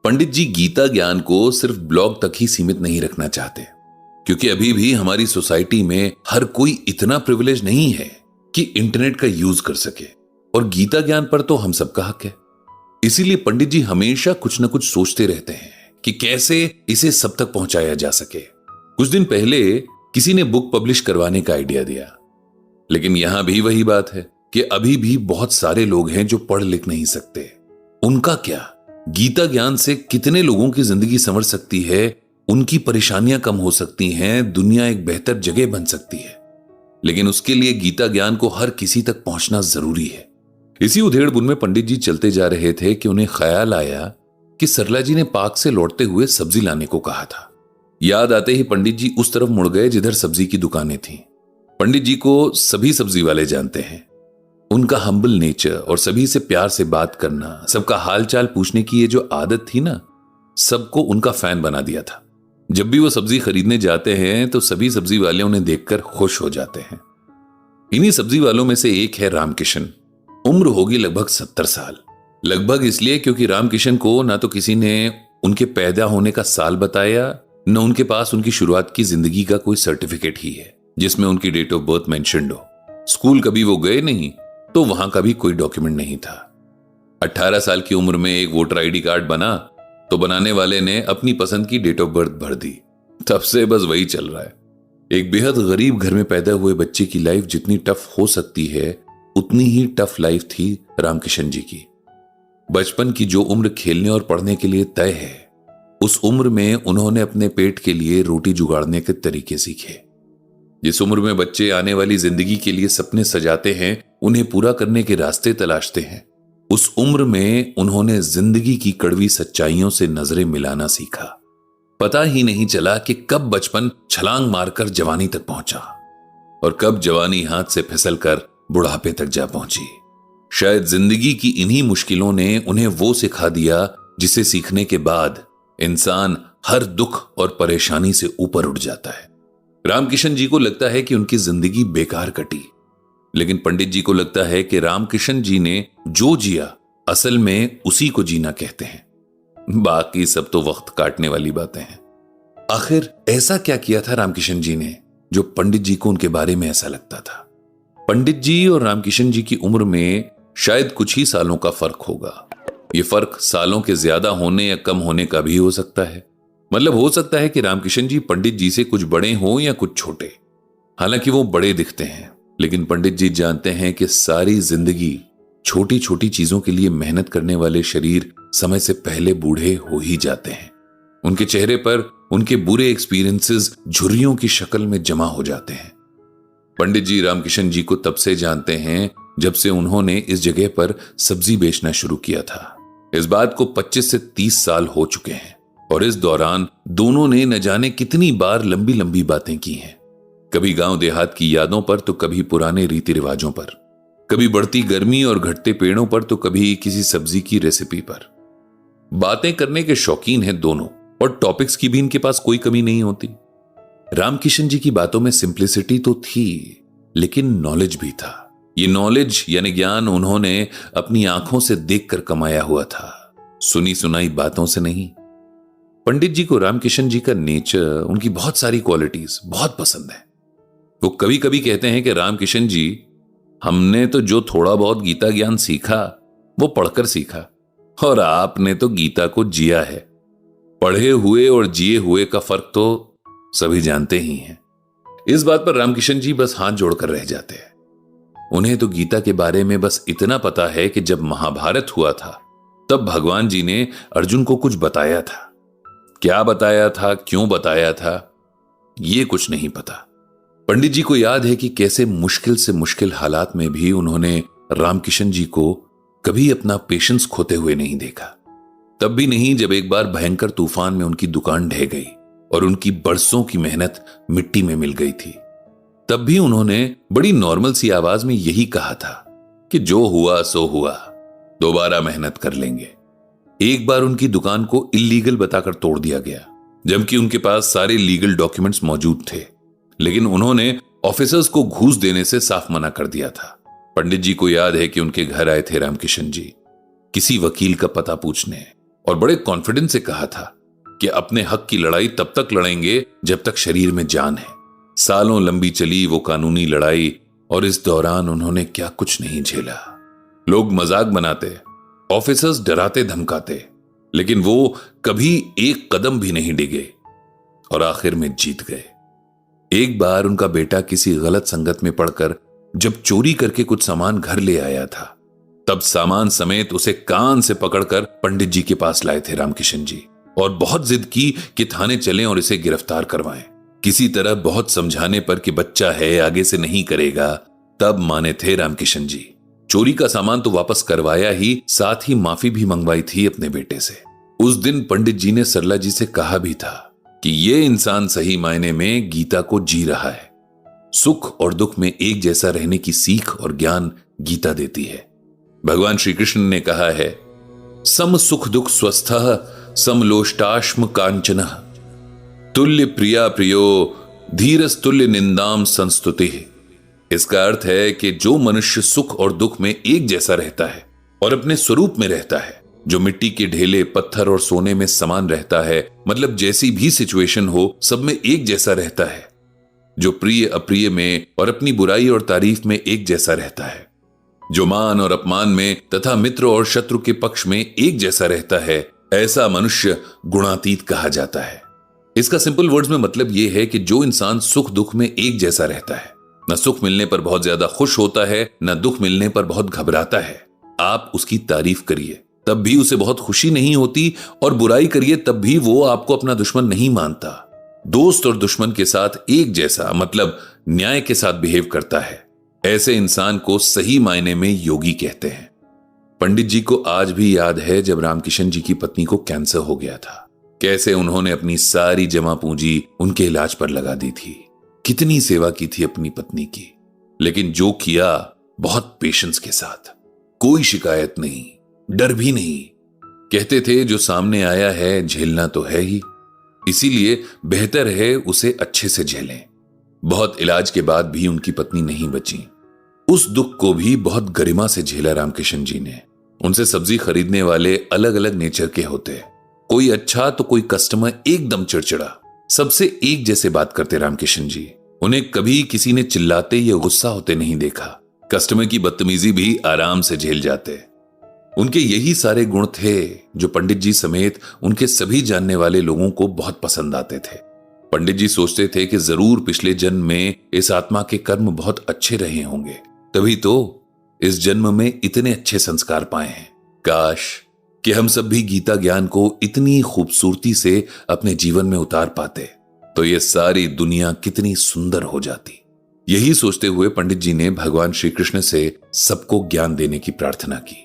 पंडित जी गीता ज्ञान को सिर्फ ब्लॉग तक ही सीमित नहीं रखना चाहते, क्योंकि अभी भी हमारी सोसाइटी में हर कोई इतना प्रिविलेज नहीं है कि इंटरनेट का यूज कर सके, और गीता ज्ञान पर तो हम सबका हक है। इसीलिए पंडित जी हमेशा कुछ न कुछ सोचते रहते हैं कि कैसे इसे सब तक पहुंचाया जा सके। कुछ दिन पहले किसी ने बुक पब्लिश करवाने का आइडिया दिया, लेकिन यहां भी वही बात है कि अभी भी बहुत सारे लोग हैं जो पढ़ लिख नहीं सकते। उनका क्या? गीता ज्ञान से कितने लोगों की जिंदगी संवर सकती है, उनकी परेशानियां कम हो सकती हैं, दुनिया एक बेहतर जगह बन सकती है। लेकिन उसके लिए गीता ज्ञान को हर किसी तक पहुंचना जरूरी है। इसी उधेड़-बुन में पंडित जी चलते जा रहे थे कि उन्हें ख्याल आया कि सरला जी ने पार्क से लौटते हुए सब्जी लाने को कहा था। याद आते ही पंडित जी उस तरफ मुड़ गए जिधर सब्जी की दुकानें थीं। पंडित जी को सभी सब्जी वाले जानते हैं। उनका हम्बल नेचर और सभी से प्यार से बात करना, सबका हालचाल पूछने की ये जो आदत थी ना, सबको उनका फैन बना दिया था। जब भी वो सब्जी खरीदने जाते हैं तो सभी सब्जी वाले उन्हें देखकर खुश हो जाते हैं। इन्हीं सब्जी वालों में से एक है रामकिशन। उम्र होगी लगभग 70 साल। लगभग इसलिए क्योंकि रामकिशन को ना तो किसी ने उनके पैदा होने का साल बताया, न उनके पास उनकी शुरुआत की जिंदगी का कोई सर्टिफिकेट ही है जिसमें उनकी डेट ऑफ बर्थ मेंशन्ड हो। स्कूल कभी वो गए नहीं, तो वहां का भी कोई डॉक्यूमेंट नहीं था। 18 साल की उम्र में एक वोटर आईडी कार्ड बना तो बनाने वाले ने अपनी पसंद की डेट ऑफ बर्थ भर दी। तब से बस वही चल रहा है। एक बेहद गरीब घर में पैदा हुए बच्चे की लाइफ जितनी टफ हो सकती है, उतनी ही टफ लाइफ थी रामकिशन जी की। बचपन की जो उम्र खेलने और पढ़ने के लिए तय है, उस उम्र में उन्होंने अपने पेट के लिए रोटी जुगाड़ने के तरीके सीखे। जिस उम्र में बच्चे आने वाली जिंदगी के लिए सपने सजाते हैं, उन्हें पूरा करने के रास्ते तलाशते हैं, उस उम्र में उन्होंने जिंदगी की कड़वी सच्चाइयों से नजरें मिलाना सीखा। पता ही नहीं चला कि कब बचपन छलांग मारकर जवानी तक पहुंचा और कब जवानी हाथ से फिसलकर बुढ़ापे तक जा पहुंची। शायद जिंदगी की इन्हीं मुश्किलों ने उन्हें वो सिखा दिया जिसे सीखने के बाद इंसान हर दुख और परेशानी से ऊपर उठ जाता है। रामकिशन जी को लगता है कि उनकी जिंदगी बेकार कटी, लेकिन पंडित जी को लगता है कि रामकिशन जी ने जो जिया असल में उसी को जीना कहते हैं। बाकी सब तो वक्त काटने वाली बातें हैं। आखिर ऐसा क्या किया था रामकिशन जी ने जो पंडित जी को उनके बारे में ऐसा लगता था? पंडित जी और रामकिशन जी की उम्र में शायद कुछ ही सालों का फर्क होगा। यह फर्क सालों के ज्यादा होने या कम होने का भी हो सकता है। मतलब हो सकता है कि रामकिशन जी पंडित जी से कुछ बड़े हों या कुछ छोटे। हालांकि वो बड़े दिखते हैं, लेकिन पंडित जी जानते हैं कि सारी जिंदगी छोटी छोटी चीजों के लिए मेहनत करने वाले शरीर समय से पहले बूढ़े हो ही जाते हैं। उनके चेहरे पर उनके बुरे एक्सपीरियंसेस झुर्रियों की शक्ल में जमा हो जाते हैं। पंडित जी रामकिशन जी को तब से जानते हैं जब से उन्होंने इस जगह पर सब्जी बेचना शुरू किया था। इस बात को 25 से 30 साल हो चुके हैं और इस दौरान दोनों ने न जाने कितनी बार लंबी लंबी बातें की हैं। कभी गांव देहात की यादों पर तो कभी पुराने रीति रिवाजों पर, कभी बढ़ती गर्मी और घटते पेड़ों पर तो कभी किसी सब्जी की रेसिपी पर। बातें करने के शौकीन हैं दोनों और टॉपिक्स की भी इनके पास कोई कमी नहीं होती। रामकिशन जी की बातों में सिंप्लिसिटी तो थी, लेकिन नॉलेज भी था। ये नॉलेज यानी ज्ञान उन्होंने अपनी आंखों से देखकर कमाया हुआ था, सुनी सुनाई बातों से नहीं। पंडित जी को रामकिशन जी का नेचर, उनकी बहुत सारी क्वालिटीज बहुत पसंद है। वो कभी कभी कहते हैं कि रामकिशन जी, हमने तो जो थोड़ा बहुत गीता ज्ञान सीखा वो पढ़कर सीखा, और आपने तो गीता को जिया है। पढ़े हुए और जिए हुए का फर्क तो सभी जानते ही हैं। इस बात पर रामकिशन जी बस हाथ जोड़कर रह जाते हैं। उन्हें तो गीता के बारे में बस इतना पता है कि जब महाभारत हुआ था तब भगवान जी ने अर्जुन को कुछ बताया था। क्या बताया था, क्यों बताया था, ये कुछ नहीं पता। पंडित जी को याद है कि कैसे मुश्किल से मुश्किल हालात में भी उन्होंने रामकिशन जी को कभी अपना पेशेंस खोते हुए नहीं देखा। तब भी नहीं जब एक बार भयंकर तूफान में उनकी दुकान ढह गई और उनकी बरसों की मेहनत मिट्टी में मिल गई थी। तब भी उन्होंने बड़ी नॉर्मल सी आवाज में यही कहा था कि जो हुआ सो हुआ, दोबारा मेहनत कर लेंगे। एक बार उनकी दुकान को इल्लीगल बताकर तोड़ दिया गया, जबकि उनके पास सारे लीगल डॉक्यूमेंट्स मौजूद थे, लेकिन उन्होंने ऑफिसर्स को घूस देने से साफ मना कर दिया था। पंडित जी को याद है कि उनके घर आए थे रामकिशन जी किसी वकील का पता पूछने और बड़े कॉन्फिडेंस से कहा था कि अपने हक की लड़ाई तब तक लड़ेंगे जब तक शरीर में जान है। सालों लंबी चली वो कानूनी लड़ाई और इस दौरान उन्होंने क्या कुछ नहीं झेला। लोग मजाक बनाते, ऑफिसर्स डराते धमकाते, लेकिन वो कभी एक कदम भी नहीं डिगे और आखिर में जीत गए। एक बार उनका बेटा किसी गलत संगत में पड़कर जब चोरी करके कुछ सामान घर ले आया था, तब सामान समेत उसे कान से पकड़कर पंडित जी के पास लाए थे रामकिशन जी और बहुत जिद की कि थाने चलें और इसे गिरफ्तार करवाएं। किसी तरह बहुत समझाने पर कि बच्चा है, आगे से नहीं करेगा, तब माने थे रामकिशन जी। चोरी का सामान तो वापस करवाया ही, साथ ही माफी भी मंगवाई थी अपने बेटे से। उस दिन पंडित जी ने सरला जी से कहा भी था कि ये इंसान सही मायने में गीता को जी रहा है। सुख और दुख में एक जैसा रहने की सीख और ज्ञान गीता देती है। भगवान श्री कृष्ण ने कहा है, सम सुख दुख स्वस्थः समलोष्टाश्म कांचनः तुल्य प्रिया प्रियो धीरस्तुल्य निंदाम संस्तुति। इसका अर्थ है कि जो मनुष्य सुख और दुख में एक जैसा रहता है और अपने स्वरूप में रहता है, जो मिट्टी के ढेले, पत्थर और सोने में समान रहता है, मतलब जैसी भी सिचुएशन हो सब में एक जैसा रहता है, जो प्रिय अप्रिय में और अपनी बुराई और तारीफ में एक जैसा रहता है, जो मान और अपमान में तथा मित्र और शत्रु के पक्ष में एक जैसा रहता है, ऐसा मनुष्य गुणातीत कहा जाता है। इसका सिंपल वर्ड्स में मतलब यह है कि जो इंसान सुख दुख में एक जैसा रहता है, न सुख मिलने पर बहुत ज्यादा खुश होता है, न दुख मिलने पर बहुत घबराता है। आप उसकी तारीफ करिए तब भी उसे बहुत खुशी नहीं होती और बुराई करिए तब भी वो आपको अपना दुश्मन नहीं मानता। दोस्त और दुश्मन के साथ एक जैसा मतलब न्याय के साथ बिहेव करता है, ऐसे इंसान को सही मायने में योगी कहते हैं। पंडित जी को आज भी याद है जब रामकिशन जी की पत्नी को कैंसर हो गया था, कैसे उन्होंने अपनी सारी जमा पूंजी उनके इलाज पर लगा दी थी। कितनी सेवा की थी अपनी पत्नी की, लेकिन जो किया बहुत पेशेंस के साथ, कोई शिकायत नहीं, डर भी नहीं। कहते थे जो सामने आया है झेलना तो है ही, इसीलिए बेहतर है उसे अच्छे से झेलें। बहुत इलाज के बाद भी उनकी पत्नी नहीं बची। उस दुख को भी बहुत गरिमा से झेला रामकिशन जी ने। उनसे सब्जी खरीदने वाले अलग अलग नेचर के होते, कोई अच्छा तो कोई कस्टमर एकदम चिड़चिड़ा। सबसे एक जैसे बात करते रामकिशन जी। उन्हें कभी किसी ने चिल्लाते या गुस्सा होते नहीं देखा। कस्टमर की बदतमीजी भी आराम से झेल जाते। उनके यही सारे गुण थे जो पंडित जी समेत उनके सभी जानने वाले लोगों को बहुत पसंद आते थे। पंडित जी सोचते थे कि जरूर पिछले जन्म में इस आत्मा के कर्म बहुत अच्छे रहे होंगे, तभी तो इस जन्म में इतने अच्छे संस्कार पाए हैं। काश कि हम सब भी गीता ज्ञान को इतनी खूबसूरती से अपने जीवन में उतार पाते तो ये सारी दुनिया कितनी सुंदर हो जाती। यही सोचते हुए पंडित जी ने भगवान श्री कृष्ण से सबको ज्ञान देने की प्रार्थना की।